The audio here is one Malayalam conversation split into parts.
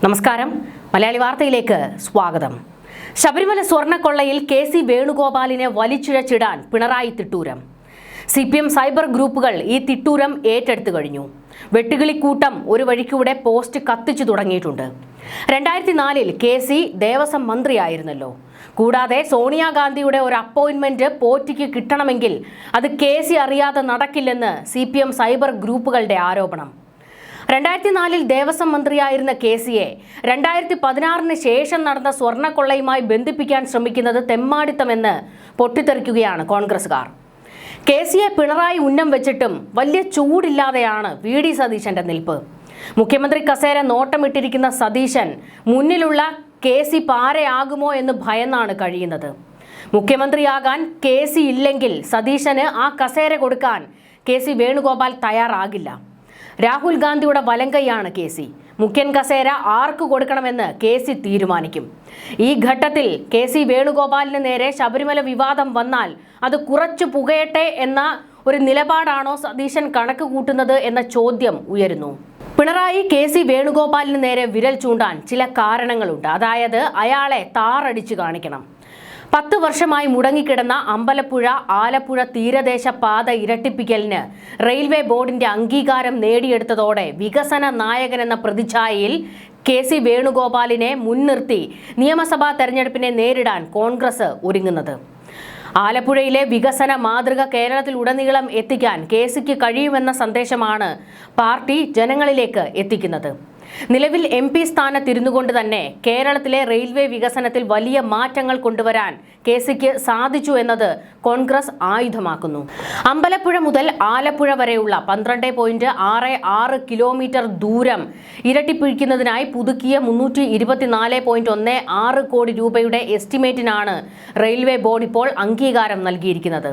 നമസ്കാരം, മലയാളി വാർത്തയിലേക്ക് സ്വാഗതം. ശബരിമല സ്വർണ്ണക്കൊള്ളയിൽ കെ.സി. വേണുഗോപാലിനെ വലിച്ചിഴച്ചിടാൻ പിണറായി തിട്ടൂരം. CPM സൈബർ ഗ്രൂപ്പുകൾ ഈ തിട്ടൂരം ഏറ്റെടുത്തു കഴിഞ്ഞു. വെട്ടുകിളിക്കൂട്ടം ഒരു വഴിക്കൂടെ പോസ്റ്റ് കത്തിച്ചു തുടങ്ങിയിട്ടുണ്ട്. 2004 കെ.സി. ദേവസ്വം മന്ത്രിയായിരുന്നല്ലോ. കൂടാതെ സോണിയാഗാന്ധിയുടെ ഒരു അപ്പോയിന്റ്മെന്റ് പോറ്റിക്ക് കിട്ടണമെങ്കിൽ അത് കെ.സി. അറിയാതെ നടക്കില്ലെന്ന് CPM സൈബർ ഗ്രൂപ്പുകളുടെ ആരോപണം. 2004 ദേവസ്വം മന്ത്രിയായിരുന്ന കെ.സിയെ 2016 ശേഷം നടന്ന സ്വർണ്ണക്കൊള്ളയുമായി ബന്ധിപ്പിക്കാൻ ശ്രമിക്കുന്നത് തെമ്മാടിത്തമെന്ന് പൊട്ടിത്തെറിക്കുകയാണ് കോൺഗ്രസുകാർ. കെ.സിയെ പിണറായി ഉന്നം വെച്ചിട്ടും വലിയ ചൂടില്ലാതെയാണ് VD സതീശന്റെ നിൽപ്പ്. മുഖ്യമന്ത്രി കസേര നോട്ടമിട്ടിരിക്കുന്ന സതീശൻ മുന്നിലുള്ള കെ.സി. പാരയാകുമോ എന്ന് ഭയന്നാണ് കഴിയുന്നത്. മുഖ്യമന്ത്രിയാകാൻ കെ.സി. ഇല്ലെങ്കിൽ സതീശന് ആ കസേര കൊടുക്കാൻ കെ.സി. വേണുഗോപാൽ തയ്യാറാകില്ല. രാഹുൽ ഗാന്ധിയുടെ വലങ്കൈയാണ് കെ.സി. മുഖ്യൻ കസേര ആർക്ക് കൊടുക്കണമെന്ന് കെ.സി. തീരുമാനിക്കും. ഈ ഘട്ടത്തിൽ കെ.സി. വേണുഗോപാലിന് നേരെ ശബരിമല വിവാദം വന്നാൽ അത് കുറച്ചു പുകയട്ടെ എന്ന ഒരു നിലപാടാണോ സതീശൻ കണക്ക് കൂട്ടുന്നത് എന്ന ചോദ്യം ഉയരുന്നു. പിണറായി കെ.സി. വേണുഗോപാലിന് നേരെ വിരൽ ചൂണ്ടാൻ ചില കാരണങ്ങളുണ്ട്. അതായത് അയാളെ താറടിച്ചു കാണിക്കണം. 10 വർഷമായി മുടങ്ങിക്കിടന്ന അമ്പലപ്പുഴ ആലപ്പുഴ തീരദേശ പാത ഇരട്ടിപ്പിക്കലിന് റെയിൽവേ ബോർഡിന്റെ അംഗീകാരം നേടിയെടുത്തതോടെ വികസന നായകൻ എന്ന പ്രതിച്ഛായയിൽ കെ.സി. വേണുഗോപാലിനെ മുൻനിർത്തി നിയമസഭാ തെരഞ്ഞെടുപ്പിനെ നേരിടാൻ കോൺഗ്രസ് ഒരുങ്ങുന്നത്. ആലപ്പുഴയിലെ വികസന മാതൃക കേരളത്തിലുടനീളം എത്തിക്കാൻ കെ.സിക്ക് കഴിയുമെന്ന സന്ദേശമാണ് പാർട്ടി ജനങ്ങളിലേക്ക് എത്തിക്കുന്നത്. നിലവിൽ MP സ്ഥാനത്തിരുന്നുകൊണ്ട് തന്നെ കേരളത്തിലെ റെയിൽവേ വികസനത്തിൽ വലിയ മാറ്റങ്ങൾ കൊണ്ടുവരാൻ കെ.സിക്ക് സാധിച്ചു എന്നത് കോൺഗ്രസ് ആയുധമാക്കുന്നു. അമ്പലപ്പുഴ മുതൽ ആലപ്പുഴ വരെയുള്ള 12.66 കിലോമീറ്റർ ദൂരം ഇരട്ടിപ്പിക്കുന്നതിനായി പുതുക്കിയ 324.16 കോടി രൂപയുടെ എസ്റ്റിമേറ്റിനാണ് റെയിൽവേ ബോർഡ് ഇപ്പോൾ അംഗീകാരം നൽകിയിരിക്കുന്നത്.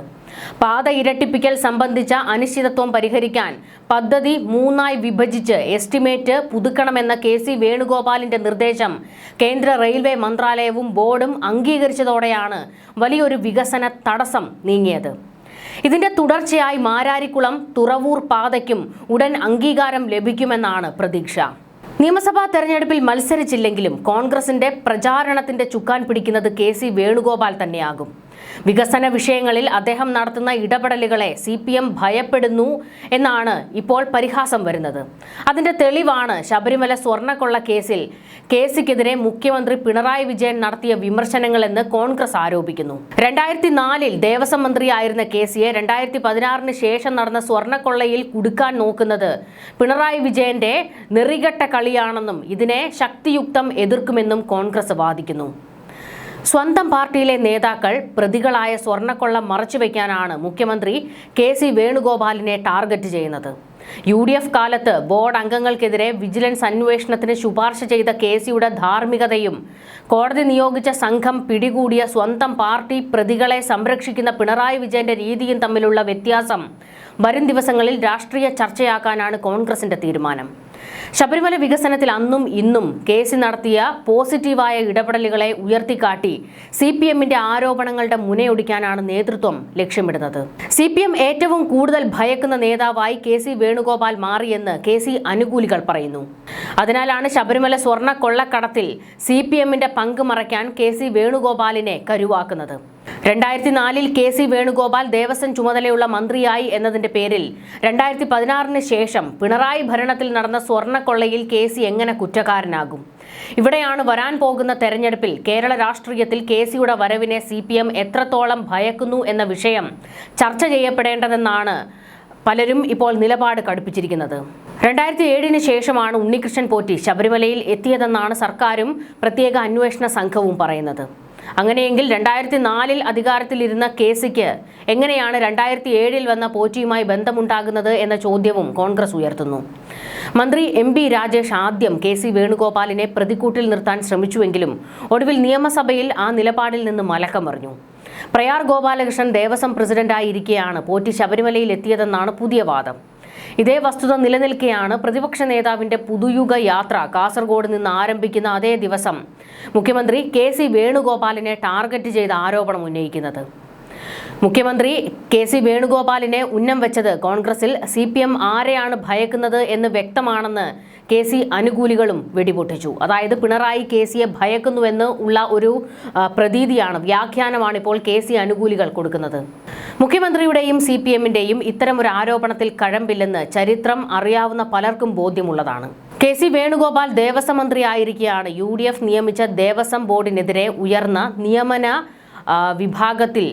പാത ഇരട്ടിപ്പിക്കൽ സംബന്ധിച്ച അനിശ്ചിതത്വം പരിഹരിക്കാൻ പദ്ധതി 3ആയി വിഭജിച്ച് എസ്റ്റിമേറ്റ് പുതുക്കണമെന്ന കെ.സി. വേണുഗോപാലിന്റെ നിർദ്ദേശം കേന്ദ്ര റെയിൽവേ മന്ത്രാലയവും ബോർഡും അംഗീകരിച്ചതോടെയാണ് വലിയൊരു വികസന തടസ്സം നീങ്ങിയത്. ഇതിന്റെ തുടർച്ചയായി മാരാരിക്കുളം തുറവൂർ പാതയ്ക്കും ഉടൻ അംഗീകാരം ലഭിക്കുമെന്നാണ് പ്രതീക്ഷ. നിയമസഭാ തെരഞ്ഞെടുപ്പിൽ മത്സരിച്ചില്ലെങ്കിലും കോൺഗ്രസിന്റെ പ്രചാരണത്തിന്റെ ചുക്കാൻ പിടിക്കുന്നത് കെ.സി. വേണുഗോപാൽ തന്നെയാകും. വികസന വിഷയങ്ങളിൽ അദ്ദേഹം നടത്തുന്ന ഇടപെടലുകളെ CPM ഭയപ്പെടുന്നു എന്നാണ് ഇപ്പോൾ പരിഹാസം വരുന്നത്. അതിന്റെ തെളിവാണ് ശബരിമല സ്വർണ്ണക്കൊള്ള കേസിൽ കെ.സിക്കെതിരെ മുഖ്യമന്ത്രി പിണറായി വിജയൻ നടത്തിയ വിമർശനങ്ങളെന്ന് കോൺഗ്രസ് ആരോപിക്കുന്നു. 2004 ദേവസ്വം മന്ത്രിയായിരുന്ന കെ.സിയെ 2016 ശേഷം നടന്ന സ്വർണ്ണക്കൊള്ളയിൽ കുടുക്കാൻ നോക്കുന്നത് പിണറായി വിജയന്റെ നെറികെട്ട കളിയാണെന്നും ഇതിനെ ശക്തിയുക്തം എതിർക്കുമെന്നും കോൺഗ്രസ് വാദിക്കുന്നു. സ്വന്തം പാർട്ടിയിലെ നേതാക്കൾ പ്രതികളായ സ്വർണ്ണക്കൊള്ള മറച്ചുവെക്കാനാണ് മുഖ്യമന്ത്രി കെ.സി. വേണുഗോപാലിനെ ടാർഗറ്റ് ചെയ്യുന്നത്. UDF കാലത്ത് ബോർഡ് അംഗങ്ങൾക്കെതിരെ വിജിലൻസ് അന്വേഷണത്തിന് ശുപാർശ ചെയ്ത കെ.സിയുടെ ധാർമ്മികതയും കോടതി നിയോഗിച്ച സംഘം പിടികൂടിയ സ്വന്തം പാർട്ടി പ്രതികളെ സംരക്ഷിക്കുന്ന പിണറായി വിജയന്റെ രീതിയും തമ്മിലുള്ള വ്യത്യാസം വരും ദിവസങ്ങളിൽ രാഷ്ട്രീയ ചർച്ചയാക്കാനാണ് കോൺഗ്രസിന്റെ തീരുമാനം. ശബരിമല വികസനത്തിൽ അന്നും ഇന്നും കെ.സി. നടത്തിയ പോസിറ്റീവായ ഇടപെടലുകളെ ഉയർത്തിക്കാട്ടി CPMന്റെ ആരോപണങ്ങളുടെ മുനയൊടിക്കാനാണ് നേതൃത്വം ലക്ഷ്യമിടുന്നത്. CPM ഏറ്റവും കൂടുതൽ ഭയക്കുന്ന നേതാവായി കെ.സി. വേണുഗോപാൽ മാറിയെന്ന് കെ.സി. അനുകൂലികൾ പറയുന്നു. അതിനാലാണ് ശബരിമല സ്വർണ്ണ കൊള്ളക്കടത്തിൽ CPMന്റെ പങ്ക് മറയ്ക്കാൻ കെ.സി. വേണുഗോപാലിനെ കരുവാക്കുന്നത്. 2004 കെ.സി. വേണുഗോപാൽ ദേവസ്വം ചുമതലയുള്ള മന്ത്രിയായി എന്നതിന്റെ പേരിൽ 2016 ശേഷം പിണറായി ഭരണത്തിൽ നടന്ന സ്വർണ്ണക്കൊള്ളയിൽ കെ.സി. എങ്ങനെ കുറ്റക്കാരനാകും? ഇവിടെയാണ് വരാൻ പോകുന്ന തെരഞ്ഞെടുപ്പിൽ കേരള രാഷ്ട്രീയത്തിൽ കെ.സിയുടെ വരവിനെ CPM എത്രത്തോളം ഭയക്കുന്നു എന്ന വിഷയം ചർച്ച ചെയ്യപ്പെടേണ്ടതെന്നാണ് പലരും ഇപ്പോൾ നിലപാട് കടുപ്പിച്ചിരിക്കുന്നത്. 2007 ശേഷമാണ് ഉണ്ണികൃഷ്ണൻ പോറ്റി ശബരിമലയിൽ എത്തിയതെന്നാണ് സർക്കാരും പ്രത്യേക അന്വേഷണ സംഘവും പറയുന്നത്. അങ്ങനെയെങ്കിൽ 2004 അധികാരത്തിലിരുന്ന കെ.സിക്ക് എങ്ങനെയാണ് 2007 വന്ന പോറ്റിയുമായി ബന്ധമുണ്ടാകുന്നത് എന്ന ചോദ്യവും കോൺഗ്രസ് ഉയർത്തുന്നു. മന്ത്രി MP രാജേഷ് ആദ്യം കെ.സി. വേണുഗോപാലിനെ പ്രതിക്കൂട്ടിൽ നിർത്താൻ ശ്രമിച്ചുവെങ്കിലും ഒടുവിൽ നിയമസഭയിൽ ആ നിലപാടിൽ നിന്ന് മലക്കമറിഞ്ഞു. പ്രയാർ ഗോപാലകൃഷ്ണൻ ദേവസ്വം പ്രസിഡന്റായിരിക്കെയാണ് പോറ്റി ശബരിമലയിൽ എത്തിയതെന്നാണ് പുതിയ വാദം. ഇതേ വസ്തുത നിലനിൽക്കെയാണ് പ്രതിപക്ഷ നേതാവിന്റെ പുതുയുഗ യാത്ര കാസർഗോഡ് നിന്ന് ആരംഭിക്കുന്ന അതേ ദിവസം മുഖ്യമന്ത്രി കെ.സി. വേണുഗോപാലിനെ ടാർഗറ്റ് ചെയ്ത ആരോപണം ഉന്നയിക്കുന്നത്. മുഖ്യമന്ത്രി കെ.സി. വേണുഗോപാലിനെ ഉന്നം വെച്ചത് കോൺഗ്രസിൽ CPM ആരെയാണ് ഭയക്കുന്നത് എന്ന് വ്യക്തമാണെന്ന് കെ.സി. അനുകൂലികളും വെടിപൊട്ടിച്ചു. അതായത് പിണറായി കെ.സിയെ ഭയക്കുന്നുവെന്ന് ഉള്ള ഒരു പ്രതീതിയാണ്, വ്യാഖ്യാനമാണ് ഇപ്പോൾ കെ.സി. അനുകൂലികൾ കൊടുക്കുന്നത്. മുഖ്യമന്ത്രിയുടെയും CPMന്റെയും ഇത്തരമൊരു ആരോപണത്തിൽ കഴമ്പില്ലെന്ന് ചരിത്രം അറിയാവുന്ന പലർക്കും ബോധ്യമുള്ളതാണ്. കെ.സി. വേണുഗോപാൽ ദേവസ്വം മന്ത്രിയായിരിക്കെയാണ് UDF നിയമിച്ച ദേവസ്വം ബോർഡിനെതിരെ ഉയർന്ന നിയമന വിഭാഗത്തിൽ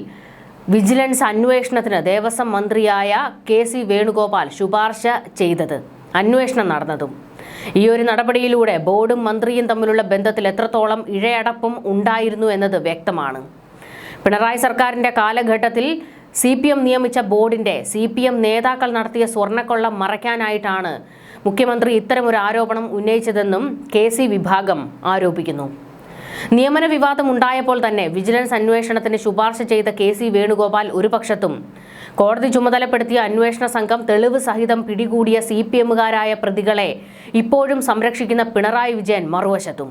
വിജിലൻസ് അന്വേഷണത്തിന് ദേവസ്വം മന്ത്രിയായ കെ.സി. വേണുഗോപാൽ ശുപാർശ ചെയ്തത്, അന്വേഷണം നടന്നതും. ഈ ഒരു നടപടിയിലൂടെ ബോർഡും മന്ത്രിയും തമ്മിലുള്ള ബന്ധത്തിൽ എത്രത്തോളം ഇഴയടപ്പും ഉണ്ടായിരുന്നു എന്നത് വ്യക്തമാണ്. പിണറായി സർക്കാരിന്റെ കാലഘട്ടത്തിൽ CPM നിയമിച്ച ബോർഡിന്റെ CPM നേതാക്കൾ നടത്തിയ സ്വർണ്ണക്കൊള്ള മറയ്ക്കാനായിട്ടാണ് മുഖ്യമന്ത്രി ഇത്തരമൊരു ആരോപണം ഉന്നയിച്ചതെന്നും കെ.സി. വിഭാഗം ആരോപിക്കുന്നു. നിയമന വിവാദം ഉണ്ടായപ്പോൾ തന്നെ വിജിലൻസ് അന്വേഷണത്തിന് ശുപാർശ ചെയ്ത കെ.സി. വേണുഗോപാൽ ഒരു പക്ഷത്തും കോടതി ചുമതലപ്പെടുത്തിയ അന്വേഷണ സംഘം തെളിവ് സഹിതം പിടികൂടിയ CPMകാരായ പ്രതികളെ ഇപ്പോഴും സംരക്ഷിക്കുന്ന പിണറായി വിജയൻ മറുവശത്തും.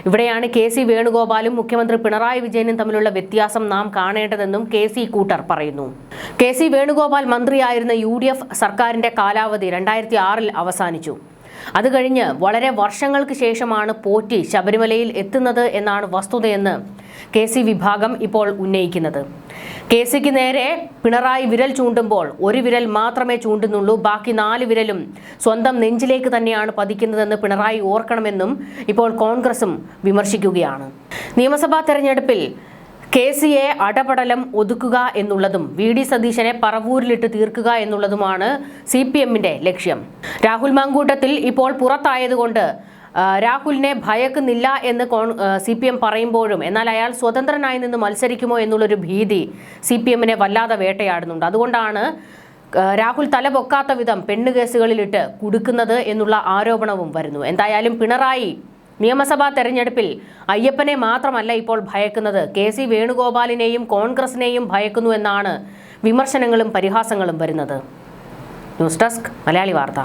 ഇവിടെയാണ് കെ.സി. വേണുഗോപാലും മുഖ്യമന്ത്രി പിണറായി വിജയനും തമ്മിലുള്ള വ്യത്യാസം നാം കാണേണ്ടതെന്നും കെ.സി. കൂട്ടർ പറയുന്നു. കെ.സി. വേണുഗോപാൽ മന്ത്രിയായിരുന്ന UDF സർക്കാരിന്റെ കാലാവധി 2006 അവസാനിച്ചു. അത് കഴിഞ്ഞ് വളരെ വർഷങ്ങൾക്ക് ശേഷമാണ് പോറ്റി ശബരിമലയിൽ എത്തുന്നത് എന്നാണ് വസ്തുതയെന്ന് കെ.സി. വിഭാഗം ഇപ്പോൾ ഉന്നയിക്കുന്നത്. കെ.സിക്ക് നേരെ പിണറായി വിരൽ ചൂണ്ടുമ്പോൾ ഒരു വിരൽ മാത്രമേ ചൂണ്ടുന്നുള്ളൂ, ബാക്കി 4 വിരലും സ്വന്തം നെഞ്ചിലേക്ക് തന്നെയാണ് പതിക്കുന്നതെന്ന് പിണറായി ഓർക്കണമെന്നും ഇപ്പോൾ കോൺഗ്രസും വിമർശിക്കുകയാണ്. നിയമസഭാ തെരഞ്ഞെടുപ്പിൽ കെ.സിയെ അടപടലം ഒതുക്കുക എന്നുള്ളതും വി.ഡി. സതീശനെ പറവൂരിലിട്ട് തീർക്കുക എന്നുള്ളതുമാണ് CPMന്റെ ലക്ഷ്യം. രാഹുൽ മാങ്കൂട്ടത്തിൽ ഇപ്പോൾ പുറത്തായതുകൊണ്ട് രാഹുലിനെ ഭയക്കുന്നില്ല എന്ന് CPM പറയുമ്പോഴും എന്നാൽ അയാൾ സ്വതന്ത്രനായി നിന്ന് മത്സരിക്കുമോ എന്നുള്ളൊരു ഭീതി CPMനെ വല്ലാതെ വേട്ടയാടുന്നുണ്ട്. അതുകൊണ്ടാണ് രാഹുൽ തല പൊക്കാത്ത വിധം പെണ്ണുകേസുകളിലിട്ട് കുടുക്കുന്നത് എന്നുള്ള ആരോപണവും വരുന്നു. എന്തായാലും പിണറായി നിയമസഭാ തെരഞ്ഞെടുപ്പിൽ അയ്യപ്പനെ മാത്രമല്ല ഇപ്പോൾ ഭയക്കുന്നത്, കെ.സി. വേണുഗോപാലിനെയും കോൺഗ്രസിനെയും ഭയക്കുന്നു എന്നാണ് വിമർശനങ്ങളും പരിഹാസങ്ങളും വരുന്നത്. ന്യൂസ് ഡെസ്ക് മലയാളി വാർത്ത.